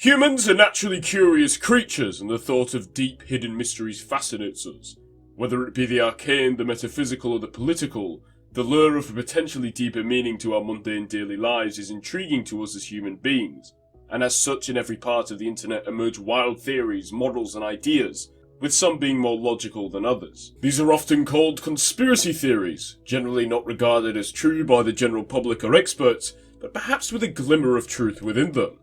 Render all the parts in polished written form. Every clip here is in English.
Humans are naturally curious creatures, and the thought of deep hidden mysteries fascinates us. Whether it be the arcane, the metaphysical, or the political, the lure of a potentially deeper meaning to our mundane daily lives is intriguing to us as human beings, and as such in every part of the internet emerge wild theories, models, and ideas, with some being more logical than others. These are often called conspiracy theories, generally not regarded as true by the general public or experts, but perhaps with a glimmer of truth within them.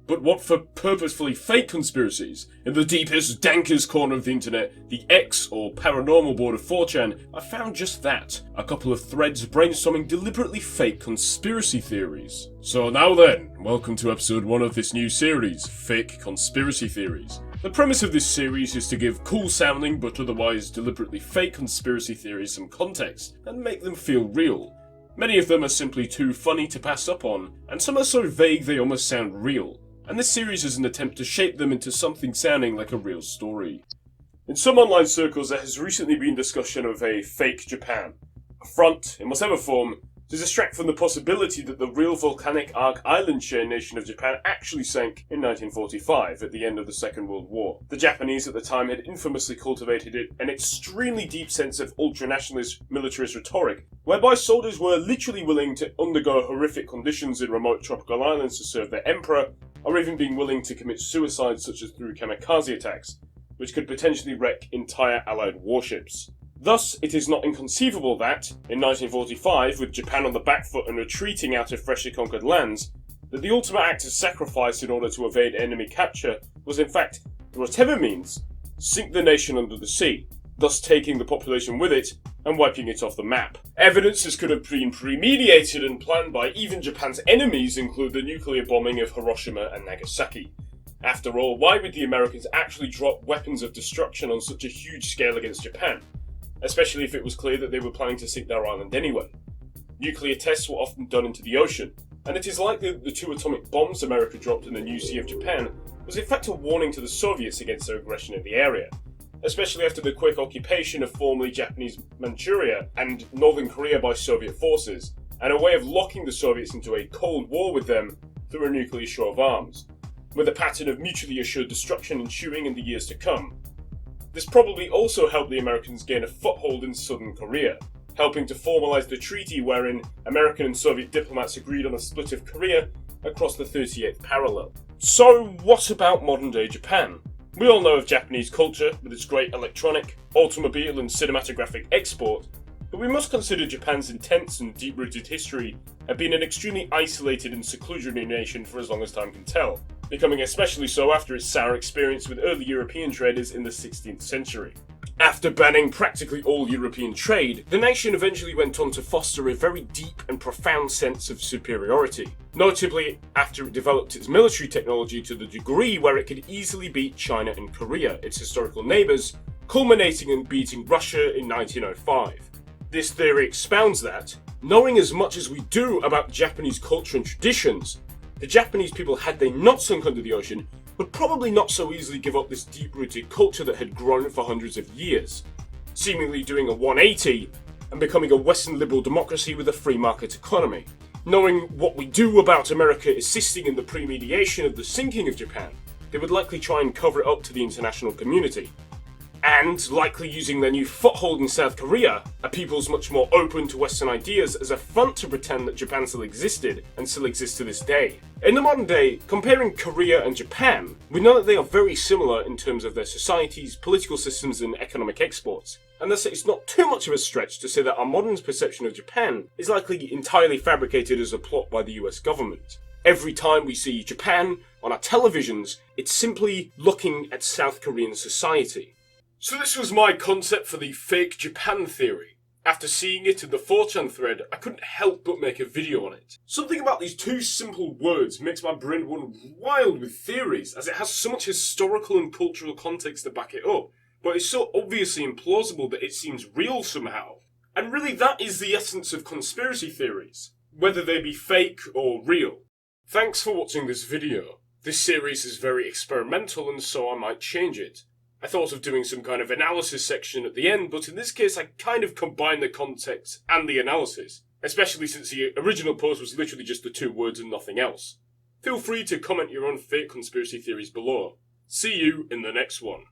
But what for purposefully fake conspiracies? In the deepest, dankest corner of the internet, the X or paranormal board of 4chan, I found just that. A couple of threads brainstorming deliberately fake conspiracy theories. So now then, welcome to episode 1 of this new series, Fake Conspiracy Theories. The premise of this series is to give cool sounding but otherwise deliberately fake conspiracy theories some context and make them feel real. Many of them are simply too funny to pass up on, and some are so vague they almost sound real. And this series is an attempt to shape them into something sounding like a real story. In some online circles there has recently been discussion of a fake Japan. A front, in whatever form, to distract from the possibility that the real volcanic arc island chain nation of Japan actually sank in 1945 at the end of the Second World War. The Japanese at the time had infamously cultivated an extremely deep sense of ultra-nationalist militarist rhetoric, whereby soldiers were literally willing to undergo horrific conditions in remote tropical islands to serve their emperor, or even being willing to commit suicide such as through kamikaze attacks, which could potentially wreck entire Allied warships. Thus, it is not inconceivable that, in 1945, with Japan on the back foot and retreating out of freshly conquered lands, that the ultimate act of sacrifice in order to evade enemy capture was in fact, through whatever means, sink the nation under the sea, thus taking the population with it and wiping it off the map. Evidences could have been premeditated and planned by even Japan's enemies include the nuclear bombing of Hiroshima and Nagasaki. After all, why would the Americans actually drop weapons of destruction on such a huge scale against Japan? Especially if it was clear that they were planning to sink their island anyway. Nuclear tests were often done into the ocean, and it is likely that the 2 atomic bombs America dropped in the new Sea of Japan was in fact a warning to the Soviets against their aggression in the area, especially after the quick occupation of formerly Japanese Manchuria and Northern Korea by Soviet forces, and a way of locking the Soviets into a Cold War with them through a nuclear show of arms, with a pattern of mutually assured destruction ensuing in the years to come. This probably also helped the Americans gain a foothold in southern Korea, helping to formalise the treaty wherein American and Soviet diplomats agreed on a split of Korea across the 38th parallel. So what about modern day Japan? We all know of Japanese culture with its great electronic, automobile and cinematographic export, but we must consider Japan's intense and deep-rooted history have been an extremely isolated and seclusionary nation for as long as time can tell, becoming especially so after its sour experience with early European traders in the 16th century. After banning practically all European trade, the nation eventually went on to foster a very deep and profound sense of superiority, notably after it developed its military technology to the degree where it could easily beat China and Korea, its historical neighbours, culminating in beating Russia in 1905. This theory expounds that, knowing as much as we do about Japanese culture and traditions, the Japanese people, had they not sunk under the ocean, would probably not so easily give up this deep-rooted culture that had grown for hundreds of years, seemingly doing a 180 and becoming a Western liberal democracy with a free market economy. Knowing what we do about America assisting in the premediation of the sinking of Japan, they would likely try and cover it up to the international community. And likely using their new foothold in South Korea, a peoples much more open to Western ideas, as a front to pretend that Japan still existed and still exists to this day. In the modern day, comparing Korea and Japan, we know that they are very similar in terms of their societies, political systems and economic exports, and thus it's not too much of a stretch to say that our modern perception of Japan is likely entirely fabricated as a plot by the US government. Every time we see Japan on our televisions, it's simply looking at South Korean society. So this was my concept for the fake Japan theory. After seeing it in the 4chan thread, I couldn't help but make a video on it. Something about these 2 simple words makes my brain run wild with theories, as it has so much historical and cultural context to back it up, but it's so obviously implausible that it seems real somehow. And really that is the essence of conspiracy theories, whether they be fake or real. Thanks for watching this video. This series is very experimental and so I might change it. I thought of doing some kind of analysis section at the end, but in this case I kind of combined the context and the analysis, especially since the original post was literally just the 2 words and nothing else. Feel free to comment your own fake conspiracy theories below. See you in the next one.